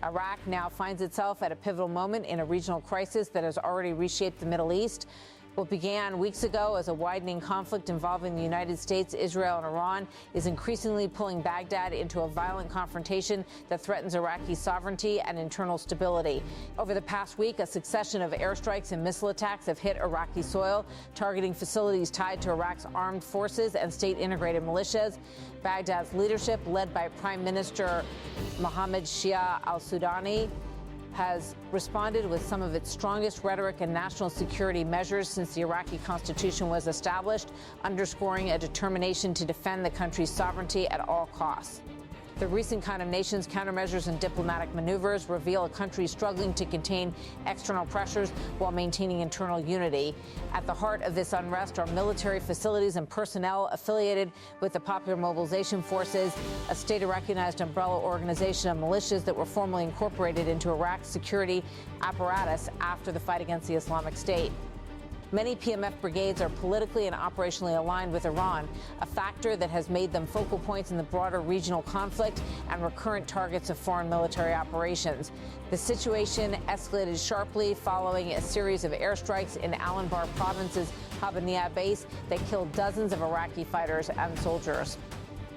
Iraq now finds itself at a pivotal moment in a regional crisis that has already reshaped the Middle East. What began weeks ago as a widening conflict involving the United States, Israel, and Iran is increasingly pulling Baghdad into a violent confrontation that threatens Iraqi sovereignty and internal stability. Over the past week, a succession of airstrikes and missile attacks have hit Iraqi soil, targeting facilities tied to Iraq's armed forces and state-integrated militias. Baghdad's leadership, led by Prime Minister Mohammed Shia al Sudani, has responded with some of its strongest rhetoric and national security measures since the Iraqi constitution was established, underscoring a determination to defend the country's sovereignty at all costs. The recent condemnations, countermeasures, and diplomatic maneuvers reveal a country struggling to contain external pressures while maintaining internal unity. At the heart of this unrest are military facilities and personnel affiliated with the Popular Mobilization Forces, a state-recognized umbrella organization of militias that were formally incorporated into Iraq's security apparatus after the fight against the Islamic State. Many PMF brigades are politically and operationally aligned with Iran, a factor that has made them focal points in the broader regional conflict and recurrent targets of foreign military operations. The situation escalated sharply following a series of airstrikes in Al-Anbar province's Habaniya base that killed dozens of Iraqi fighters and soldiers.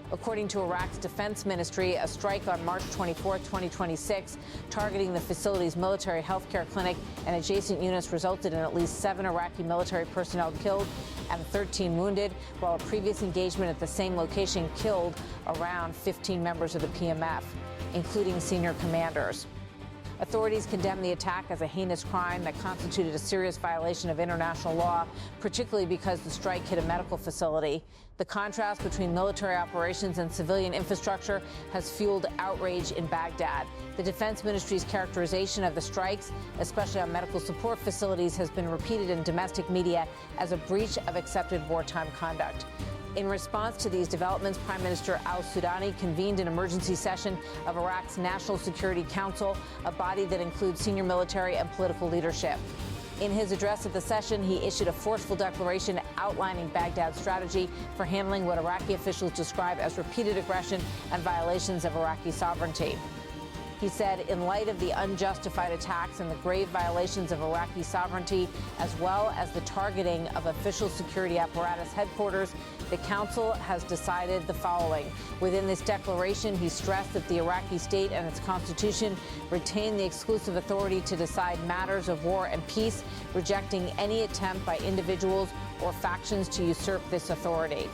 According to Iraq's defense ministry, a strike on March 24, 2026, targeting the facility's military healthcare clinic and adjacent units resulted in at least 7 Iraqi military personnel killed and 13 wounded, while a previous engagement at the same location killed around 15 members of the PMF, including senior commanders. Authorities condemn the attack as a heinous crime that constituted a serious violation of international law, particularly because the strike hit a medical facility. The contrast between military operations and civilian infrastructure has fueled outrage in Baghdad. The defense ministry's characterization of the strikes, especially on medical support facilities, has been repeated in domestic media as a breach of accepted wartime conduct. In response to these developments, Prime Minister al Sudani convened an emergency session of Iraq's National Security Council, a body that includes senior military and political leadership. In his address at the session, he issued a forceful declaration outlining Baghdad's strategy for handling what Iraqi officials describe as repeated aggression and violations of Iraqi sovereignty. He said, in light of the unjustified attacks and the grave violations of Iraqi sovereignty, as well as the targeting of official security apparatus headquarters, the Council has decided the following. Within this declaration, he stressed that the Iraqi state and its constitution retain the exclusive authority to decide matters of war and peace, rejecting any attempt by individuals or factions to usurp this authority.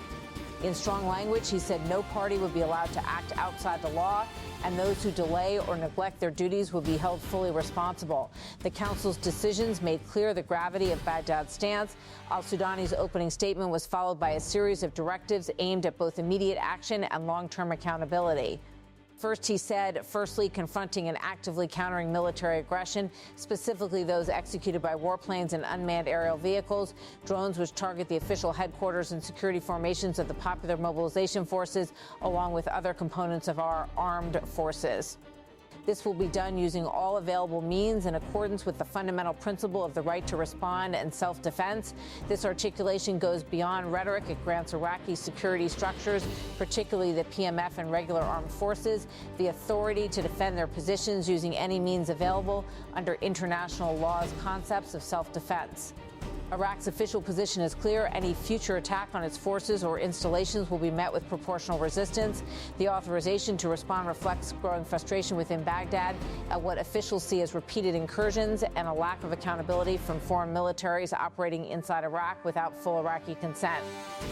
In strong language, he said no party would be allowed to act outside the law, and those who delay or neglect their duties will be held fully responsible. The Council's decisions made clear the gravity of Baghdad's stance. Al-Sudani's opening statement was followed by a series of directives aimed at both immediate action and long-term accountability. First, he said, firstly, confronting and actively countering military aggression, specifically those executed by warplanes and unmanned aerial vehicles, drones which target the official headquarters and security formations of the Popular Mobilization Forces, along with other components of our armed forces. This will be done using all available means in accordance with the fundamental principle of the right to respond and self-defense. This articulation goes beyond rhetoric. It grants Iraqi security structures, particularly the PMF and regular armed forces, the authority to defend their positions using any means available under international law's concepts of self-defense. Iraq's official position is clear. Any future attack on its forces or installations will be met with proportional resistance. The authorization to respond reflects growing frustration within Baghdad at what officials see as repeated incursions and a lack of accountability from foreign militaries operating inside Iraq without full Iraqi consent.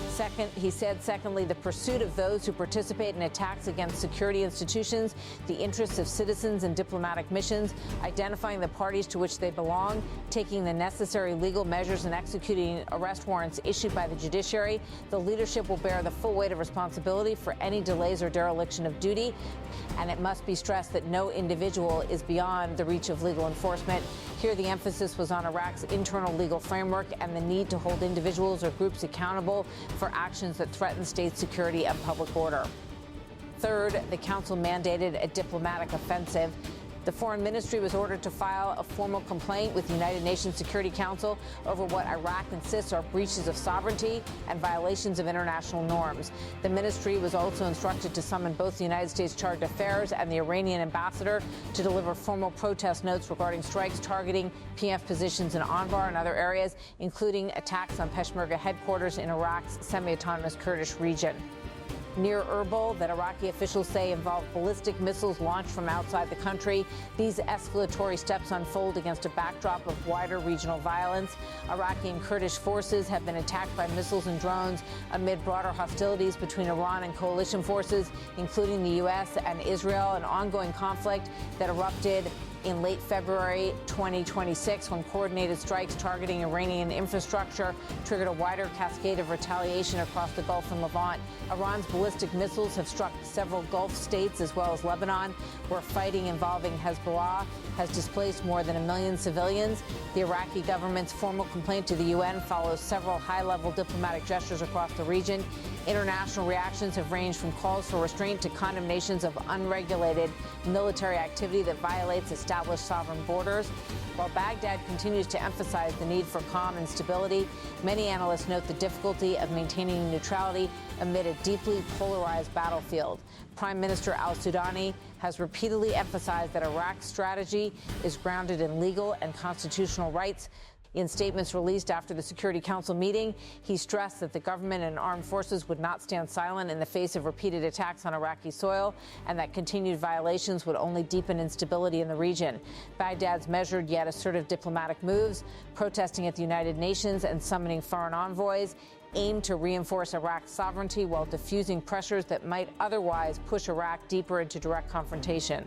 Secondly, the pursuit of those who participate in attacks against security institutions, the interests of citizens and diplomatic missions, identifying the parties to which they belong, taking the necessary legal measures and executing arrest warrants issued by the judiciary. The leadership will bear the full weight of responsibility for any delays or dereliction of duty, and it must be stressed that no individual is beyond the reach of legal enforcement. Here, the emphasis was on Iraq's internal legal framework and the need to hold individuals or groups accountable for actions that threaten state security and public order. Third, the Council mandated a diplomatic offensive. The Foreign Ministry was ordered to file a formal complaint with the United Nations Security Council over what Iraq insists are breaches of sovereignty and violations of international norms. The ministry was also instructed to summon both the United States Chargé d'Affaires and the Iranian ambassador to deliver formal protest notes regarding strikes targeting PF positions in Anbar and other areas, including attacks on Peshmerga headquarters in Iraq's semi-autonomous Kurdish region. Near Erbil, that Iraqi officials say involved ballistic missiles launched from outside the country. These escalatory steps unfold against a backdrop of wider regional violence. Iraqi and Kurdish forces have been attacked by missiles and drones amid broader hostilities between Iran and coalition forces, including the U.S. and Israel, an ongoing conflict that erupted in late February 2026 when coordinated strikes targeting Iranian infrastructure triggered a wider cascade of retaliation across the Gulf and Levant. Iran's ballistic missiles have struck several Gulf states as well as Lebanon, where fighting involving Hezbollah has displaced more than 1 million civilians. The Iraqi government's formal complaint to the UN follows several high-level diplomatic gestures across the region. International reactions have ranged from calls for restraint to condemnations of unregulated military activity that violates established sovereign borders. While Baghdad continues to emphasize the need for calm and stability, many analysts note the difficulty of maintaining neutrality amid a deeply polarized battlefield. Prime Minister al Sudani has repeatedly emphasized that Iraq's strategy is grounded in legal and constitutional rights. In statements released after the Security Council meeting, he stressed that the government and armed forces would not stand silent in the face of repeated attacks on Iraqi soil and that continued violations would only deepen instability in the region. Baghdad's measured yet assertive diplomatic moves, protesting at the United Nations and summoning foreign envoys, aim to reinforce Iraq's sovereignty while diffusing pressures that might otherwise push Iraq deeper into direct confrontation.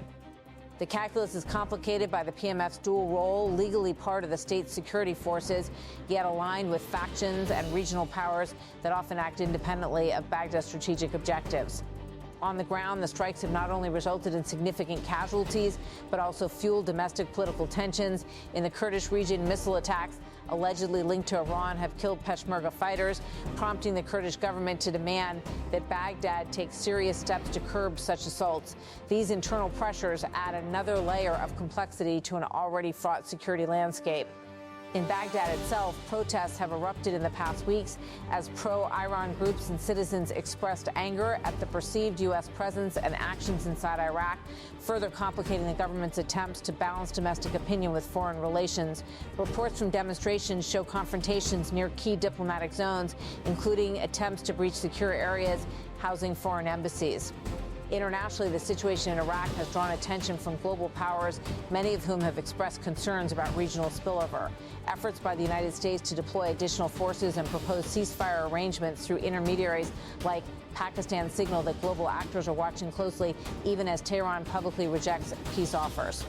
The calculus is complicated by the PMF's dual role, legally part of the state's security forces, yet aligned with factions and regional powers that often act independently of Baghdad's strategic objectives. On the ground, the strikes have not only resulted in significant casualties, but also fueled domestic political tensions. In the Kurdish region, missile attacks allegedly linked to Iran have killed Peshmerga fighters, prompting the Kurdish government to demand that Baghdad take serious steps to curb such assaults. These internal pressures add another layer of complexity to an already fraught security landscape. In Baghdad itself, protests have erupted in the past weeks as pro-Iran groups and citizens expressed anger at the perceived U.S. presence and actions inside Iraq, further complicating the government's attempts to balance domestic opinion with foreign relations. Reports from demonstrations show confrontations near key diplomatic zones, including attempts to breach secure areas housing foreign embassies. Internationally, the situation in Iraq has drawn attention from global powers, many of whom have expressed concerns about regional spillover. Efforts by the United States to deploy additional forces and propose ceasefire arrangements through intermediaries like Pakistan signal that global actors are watching closely, even as Tehran publicly rejects peace offers.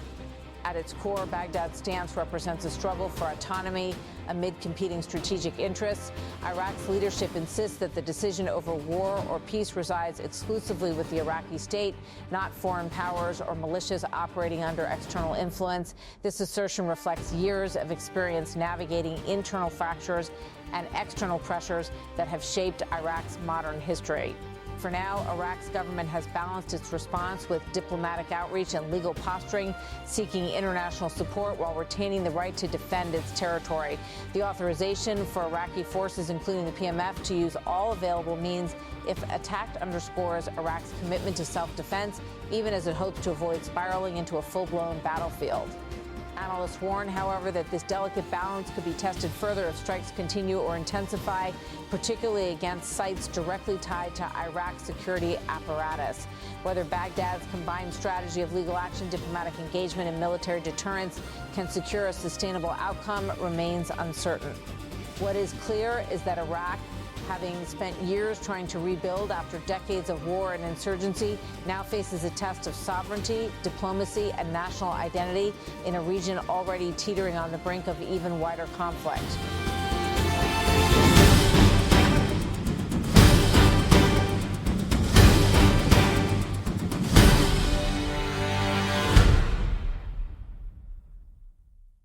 At its core, Baghdad's stance represents a struggle for autonomy amid competing strategic interests. Iraq's leadership insists that the decision over war or peace resides exclusively with the Iraqi state, not foreign powers or militias operating under external influence. This assertion reflects years of experience navigating internal fractures and external pressures that have shaped Iraq's modern history. For now, Iraq's government has balanced its response with diplomatic outreach and legal posturing, seeking international support while retaining the right to defend its territory. The authorization for Iraqi forces, including the PMF, to use all available means, if attacked, underscores Iraq's commitment to self-defense, even as it hopes to avoid spiraling into a full-blown battlefield. Analysts warn, however, that this delicate balance could be tested further if strikes continue or intensify, particularly against sites directly tied to Iraq's security apparatus. Whether Baghdad's combined strategy of legal action, diplomatic engagement, and military deterrence can secure a sustainable outcome remains uncertain. What is clear is that Iraq, having spent years trying to rebuild after decades of war and insurgency, now faces a test of sovereignty, diplomacy, and national identity in a region already teetering on the brink of even wider conflict.